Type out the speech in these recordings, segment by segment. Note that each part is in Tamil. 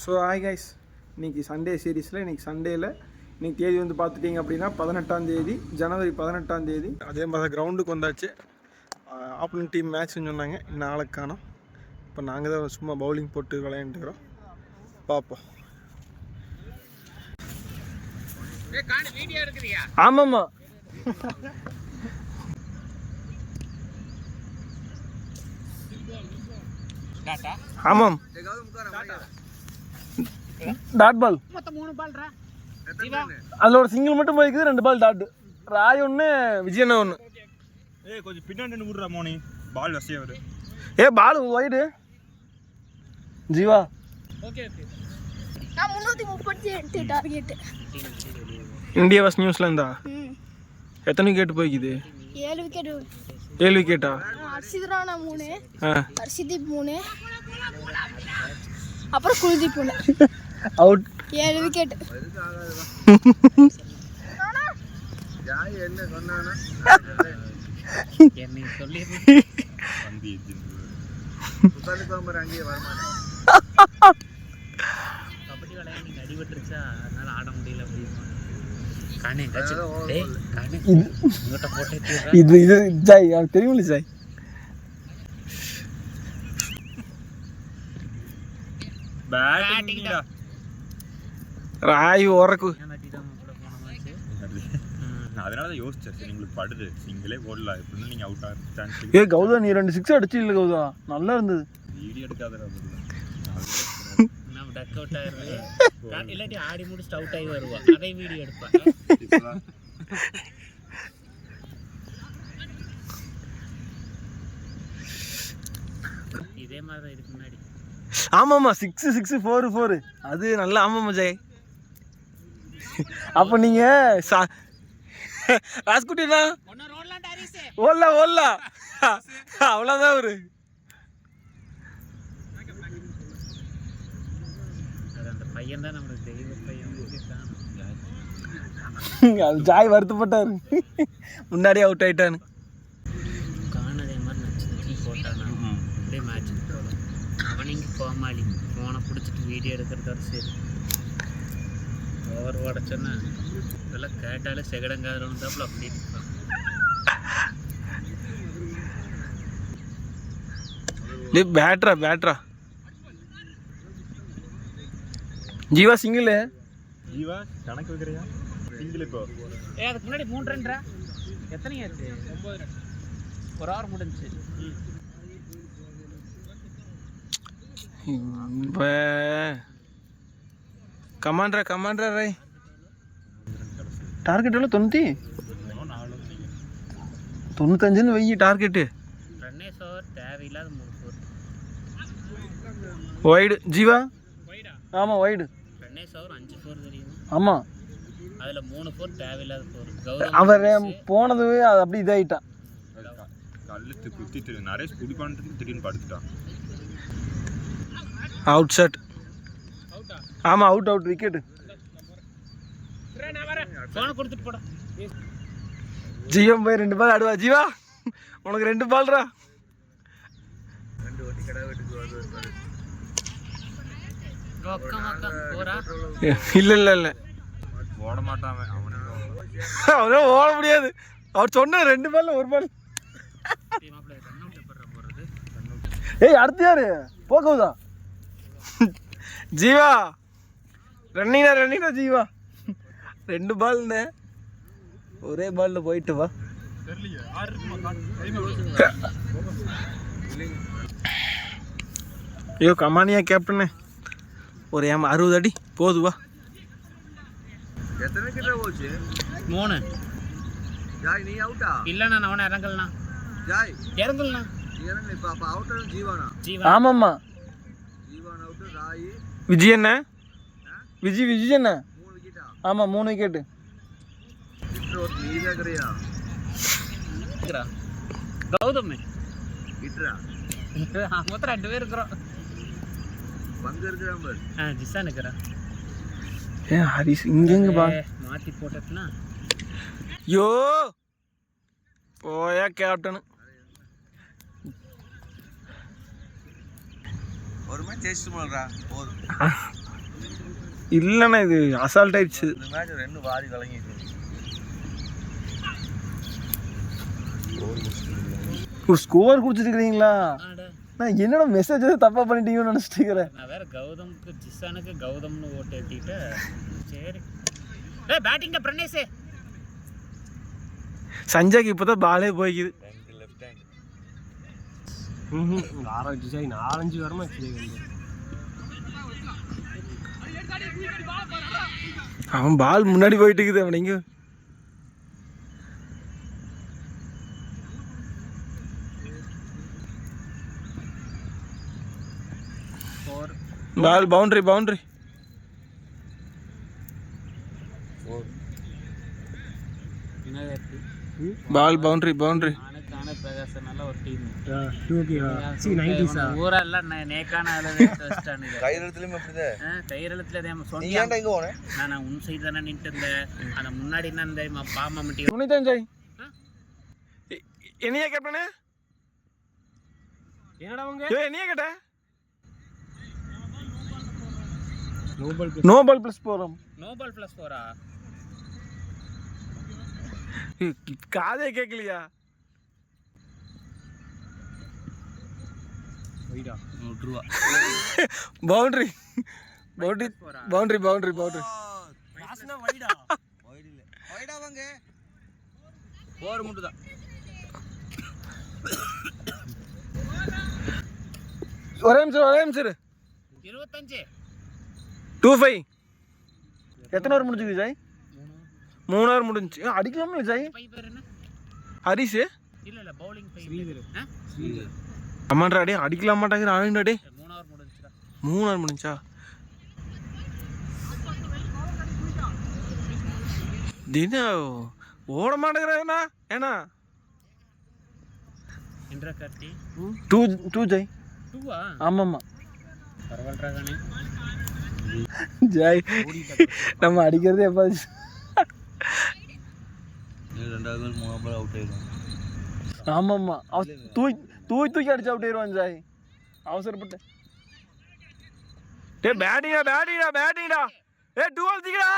ஸோ ஹாய் கைஸ், இன்றைக்கி சண்டே சீரீஸில் சண்டேயில் இன்றைக்கி தேதி வந்து பார்த்துட்டிங்க அப்படின்னா 18ஆம் தேதி ஜனவரி 18ஆம் தேதி. அதே மாதிரி கிரவுண்டுக்கு வந்தாச்சு. ஆப்போனன்ட் டீம் மேட்ச்னு சொன்னாங்க, நாளைக்கு காணோம். இப்போ நாங்கள் தான் சும்மா பவுலிங் போட்டு விளையாண்டுக்கிறோம். பார்ப்போம். ஆமாம்மா, ஆமாம். டாட் பால் அதில் ஒரு சிங்கிள் மட்டும் போய்க்குது, 2 பால் டாட். ராய் ஒன்று, விஜயண்ணா ஒன்று. கொஞ்சம் பின்னாடி விடுறா மோனி, பால் வசதியாக வருது. Ball wide Jeeva. India versus நியூசிலாந்தா? எத்தனை விக்கெட் போய்க்குது? 7 விக்கெட்டா? ஹர்ஷித் ராணா 3, ஹர்ஷிதீப் 3, அப்புறம் குல்தீப் 1 அவுட். 7 விக்கெட். என்ன சொன்னானா என்னை சொல்லி அங்கேயே வரமாட்டேன். கபடி விளையாட நீங்க அடிபட்டுருச்சா, அதனால ஆட முடியல அப்படிமா. காணே இது ஜாய் தெரியுமில்ல ஜாய். பேட்டிங்டா ராய் ஓரக்கு. அதனால தான் யோசிச்சேன், சரி உங்களுக்கு படுது நீங்களே போடலாம், எப்படின்னு நீங்கள் அவுட் ஆக சான்ஸ். கௌதா நீ 2 6 அடிச்சு இல்லை கௌதா, நல்லா இருந்தது. வீடியோ எடுக்காத நம்ம டக் அவுட் ஆயிடுறேன், இல்லாட்டி ஆடி முடிச்சுட்டு அவுட் ஆகி வருவா, அதே வீடியோ எடுப்பேன். இதே மாதிரி தான் இதுக்கு முன்னாடி. ஆமாம்மா, 6 6 4 4 அது நல்லா. ஆமாம்மா ஜெய். அப்போ நீங்கள் ராஸ்குட்டினா ஓடல அவ்வளோதான். ஒரு அந்த பையன் தான் நம்மளுக்கு தெய்வ பையன். அது ஜாய் வருத்தப்பட்டாரு, முன்னாடியே அவுட் ஆயிட்டான்னு. காணதே மாதிரி நச்சு போட்டானா அப்படியே மேட்சுக்கு போகலாம். அவனிங்க கோமாளி ஃபோனை பிடிச்சிட்டு வீடியோ எடுக்கிறதோட சரி. ஓவர் உடச்சோன்னா இதெல்லாம் கேட்டாலே செகடங்காதில் வந்தாப்புல அப்படி இருப்பான். பேட்ரா ஜீவா சிங்கிள். ஜீவா கணக்கு வைக்கிறியா? சிங்கிள் இப்போ அதுக்கு முன்னாடி 3 ரன்ரா. எத்தனை ஆச்சு? 9 ரன். ஒரு ஓவர் முடிஞ்சு. கமாண்டரா ரೈ டார்கெட் எவ்வளோ? 95 வெயி டார்கெட்டு. ரன்னேஸ் ஓவர் தேவையில்லாத 3 4 வைடு. ஜீவா ஆமாம் வைடு. ரன்னேஸ் ஓவர் 5 4 தெரியுமா? ஆமாம், அதில் 3 4 தேவையில்லாத 4. அவன் போனது அது அப்படி இதாகிட்டான். கல்லுத்து குத்திட்டு நிறைய ஸ்பீடி பண்ணிட்டு திடீர்னு படுத்துட்டான். Out shot. ஆமாம் அவுட் விக்கெட்டு. ஃபோனை கொடுத்துட்டு போட. ஜீவா போய் 2 பால் ஆடுவா. ஜீவா உனக்கு 2 பால்ரா. 2 ஓட்டி கடை வீட்டுக்கு இல்லை ஓட மாட்டான் அவனே ஓட முடியாது. அவர் சொன்ன 2 பால்ல 1 பால். அடுத்து யாரு போகுதா? ஜீவா ரன்னிங்கா ஜீவா. 2 பால்னு ஒரே பால்ல போயிட்டு வா. ஐயோ கமானியா கேப்டனு, ஒரு 60 அடி போதுவா. எத்தனை கிட்ட போச்சு? 3. ஜாய் நீ அவுட்டா? இல்ல நான் அவன இறங்கலனா. ஜாய் இறங்கலனா. இறங்க. இப்ப அப்ப அவுட்டர் ஜீவானா? ஆமாம்மா, ஜீவான் அவுட். ராய் விஜயண்ணா. விஜயண்ணா 3 விக்கெட்டா? ஆமாம் 3 விக்கெட்டு. நீ கேக்குறியா? கௌதம் கிட்ரா மொத்தம் 2 பேர் இருக்கிறோம். பங்கு இருக்கிறான் பாரு. ஜிசான் இருக்கிறான். ஹரிஸ் இங்கெங்க பா மாற்றி போட்டதுனா. யோ போயா கேப்டன். ஒரு மேட்ச் ஜெயிச்சுட்டு போறா போதும். இல்லைண்ணா இது அசால்ட் ஆயிடுச்சு. இந்த மேட்ச் 2 வாரி கலங்கிட்டு. ஸ்கோர் குடிச்சிருக்கீங்களா? ஆடா நான் என்னோட மெசேஜ் தப்பா பண்ணிட்டீங்கன்னு நினைச்சிட்டு இருக்கிறேன். நான் வேற கௌதமுக்கு ஜிஸ்ஸானுக்கு கௌதம்னு ஓட்டு ஏற்றிட்டு சரி. பேட்டிங்க பிரணேஷே. சஞ்சய்க்கு இப்போதான் பாலே போய்க்குது. Left hand. ஆரஞ்சு சாய் 4-5 வரமா வந்து அவன் பால் முன்னாடி போயிட்டு இருக்குது. அவன் எங்க ball boundary boundary ball boundary boundary. ஆனக்கான பிரகாசம் நல்ல ஒரு டீம். 90s ஊரெல்லாம் நேக்கான வச்சிட்டானுங்க. கையிலத்துலயும் அப்படிதான். கைரளத்துல நீ சொன்னியா ஏன்டா இங்க போன? நான் உன் சைடு தானே நின்று இருந்தேன். ஆனா முன்னாடி என்ன தெரியுமா பாமா மட்டி துணிதான் ஜெய். என்னையா கேப்டனே? என்னடா அவங்க என்னையா கேட்ட? நோபல் நோபல் பிளஸ் போறோம். நோபல் பிளஸ் 4 காதே கேட்கலையா? வைடா 100 ரூபா boundary boundary boundary boundary boundary. காசுனா வைடா வைட் இல்ல. வைடா வாங்க. 4 மட்டும் தான். ஒரே நிமிஷம் 25 25. எத்தனை ஓவர் முடிஞ்சுது ஜாய்? 3 ஓவர் முடிஞ்சு. அடிக்கலாமா ஜாய்? பை பேர் என்ன? ஹரிஷ் இல்ல பவுலிங் பை ஸ்ரீதர். ஸ்ரீதர். அம்மாண்டா டே அடிக்கலாம் மாட்டாங்க. ஆளுண்டா டே 3 ஓவர் முடிஞ்சுடா. 3 ஓவர் முடிஞ்சா? தினம் ஓட மாட்டேங்கிறா ஏன்னா இந்திரா கார்த்தி 2 ஜாய். 2 ஆமாம்மா பரவாயில்ல காணே. ஜாய் நம்ம அடிக்கிறதே எப்போ ரெண்டாவது பால் 3 பால் அவுட் ஆயிடும். ஆமாம்மா அவன் தூக்கி அடிச்சு அவுட் ஆயிடுவான் ஜாய் அவசரப்பட்டு. டே பேட்டிங்கடா ஏ 12 தீக்கடா.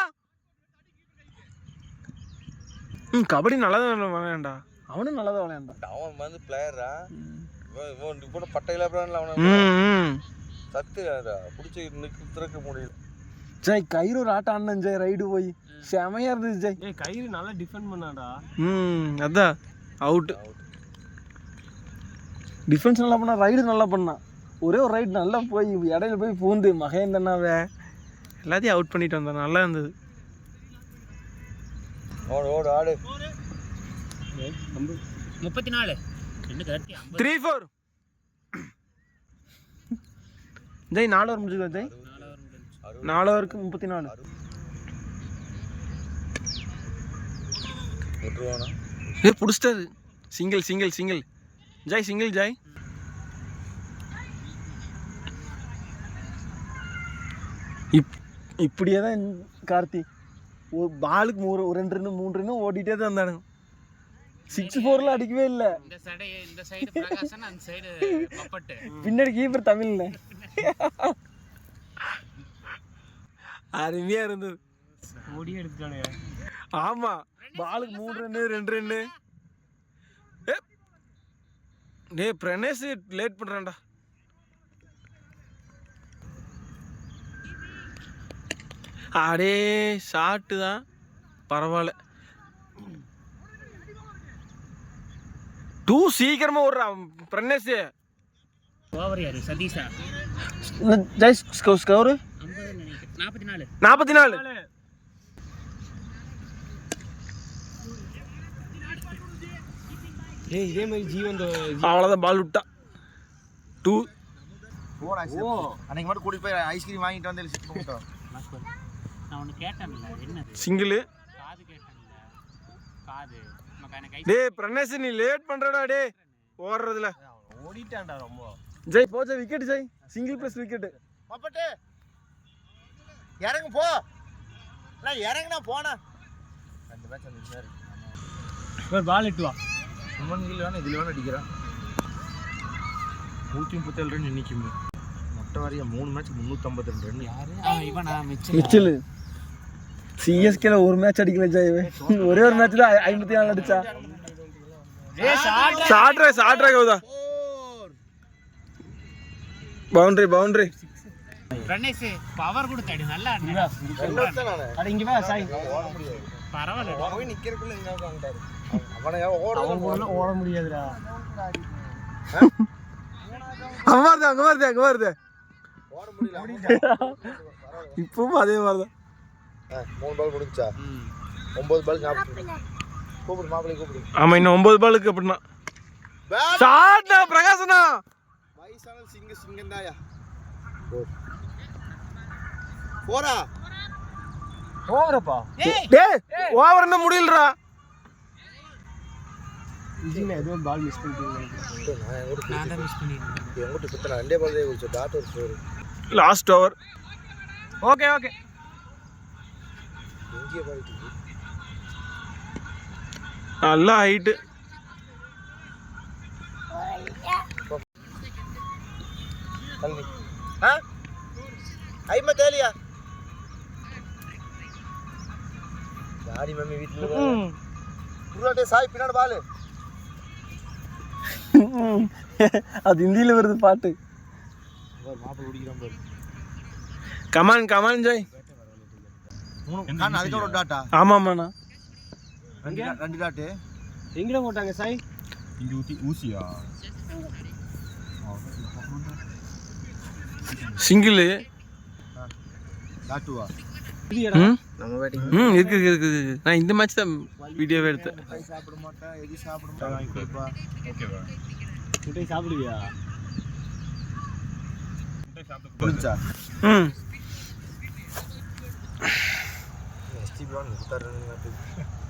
கபடி நல்லா தான் விளையாண்டா. அவனும் நல்லா தான் விளையாண்டான். அவன் வந்து பிளேயரா இவன் இப்போ பட்டையில அவனை சத்து பிடிச்சி நிற்க முடியல. ஜாய் கயிறு ஒரு ஆட்டம் ஆடினேன் ஜாய். ரைடு போய் செமையா இருந்துச்சு ஜாய். ஏய் கயிறு நல்லா டிஃபெண்ட் பண்ணாடா. அதான் அவுட். டிஃபென்ஸ் நல்லா பண்ணா, ரைடு நல்லா பண்ணான். ஒரே ஒரு ரைடு நல்லா போய் இடையில போய் பூந்து மகேந்தனாவே எல்லாத்தையும் அவுட் பண்ணிட்டு வந்தான். நல்லா இருந்தது. ஓடு ஆடு. 34 2 கரெக்ட் 3-4 ஜெய். 4 ஓவர் முடிஞ்சுக்கோ ஜெய். 4 ஓவருக்கு 34. ஏ பிடிச்சிட்டாரு. சிங்கிள் ஜாய். சிங்கிள் ஜாய். இப்படியே தான் கார்த்தி ஒரு பாலுக்கு 2 ரன்னு 3 ரன்னு ஓடிட்டே தான் இருந்தானுங்க. 6-4 அடிக்கவே இல்லை. இந்த சைடு பிரகாசன் அந்த சைடு பப்பட்டு. பின்னாடி கீப்பர் தமிழ்ல அருமையா இருந்தது. ஓடி எடுத்துட்டானே. ஆமா பாலுக்கு 3 ரன்னு 2 ரன்னு. டே பிரணேஷ் லேட் பண்றான்டா. அடே ஷாட்டு தான் பரவாயில்ல. 2 சீக்கிரமா ஓடுறான் பிரணேஷ். ஓவர் யாரு? சதீஷா. ஜெய் ஸ்கோர் 50 நினைக்கிறேன். 44 44. ஏய் இதே மாதிரி ஜீவன் அவ்வளோதான் பால் விட்டா. 2 அன்னைக்கு மட்டும் கூட்டிட்டு போய் ஐஸ்கிரீம் வாங்கிட்டு வந்து நான் ஒன்று கேட்டேன்ல என்னது சிங்கிள் காது கேட்டேன்ல காது எனக்கு டே பிரணேஷ் நீ லேட் பண்றடா டே ஓடுறதுல. ஓடிட்டான்டா ரொம்ப. ஜெய் போச்சா wicket Jai. Single plus wicket. Puppet இறங்கு போ. நான் இறங்குனா போனா 2 மேட்ச் வந்துச்சு. ஒரு பால் இட்டு வா. சுமன் கில் வேணா இதில் வேணா அடிக்கிறான். 137 ரன் இன்னைக்கு. மொட்டை வாரியா 3 மேட்ச் 352 ரன். யாரு இவனா மிச்சில் சிஎஸ்கேல ஒரு மேட்ச் அடிக்கல ஜாய் ஒரே ஒரு மேட்ச் தான் 54 அடிச்சா ஷார்ட் கவுதா பவுண்டரி ரன்னேஸ் பவர் கொடுத்தாடி நல்லா அட இங்க வா சாய் பரவாயில்ல போய் நிக்கிறதுக்குள்ள எங்க வாங்கிட்டாரு. அவனை ஓட முடியாதுடா அங்க வருது ஓட முடியல. இப்பவும் அதே மாதிரிதான் 3 பால் முடிஞ்சா 9 பால் ஞாபகம். கூப்பிடு மாப்பிள்ளை கூப்பிடு. ஆமா இன்னும் 9 பாலுக்கு அப்படின்னா ஷாட்னா பிரகாசனா வயசான சிங்கந்தாயா. போடா ஓவரப்பா டேய் ஓவர் என்ன முடியலடா இதுல ஏதோ பால் மிஸ் பண்ணிட்டீங்க. நான் தான் மிஸ் பண்ணிட்டேன். எங்கிட்ட சுத்தனா 2 பால் தான் குடிச்ச டாட் ஒரு ஸ்கோர். லாஸ்ட் ஓவர் ஓகே எங்கே பாலிட்டு நல்ல ஹைட்டு தள்ளி. ஐமா தேலியா யாரி மம்மி வீட்டுல புறாட்டே சாய் பின்னாடி பால். அது ஹிந்தியில வருது பாட்டு மாப்பிள்ளை குடிக்கிறான் பாரு. கமான் ஜாய் அதுக்கு ஒரு டாட்டா ஆமாமாண்ணா 2 டாட்டு எங்கட போட்டாங்க சாய் இங்கே ஊசியா சிங்கிள் டாட்டுவா. நம்ம பேட்டிங் இருக்கு நான் இந்த மேட்ச் தான் வீடியோவே எடுத்தேன் சாப்பிட மாட்டேன் எது சாப்பிட மாட்டேன் கொடுப்பா. ஓகேவா முட்டை சாப்பிடுவியா முடிஞ்சா ம் எஸ்டி பால் 36 ரன்.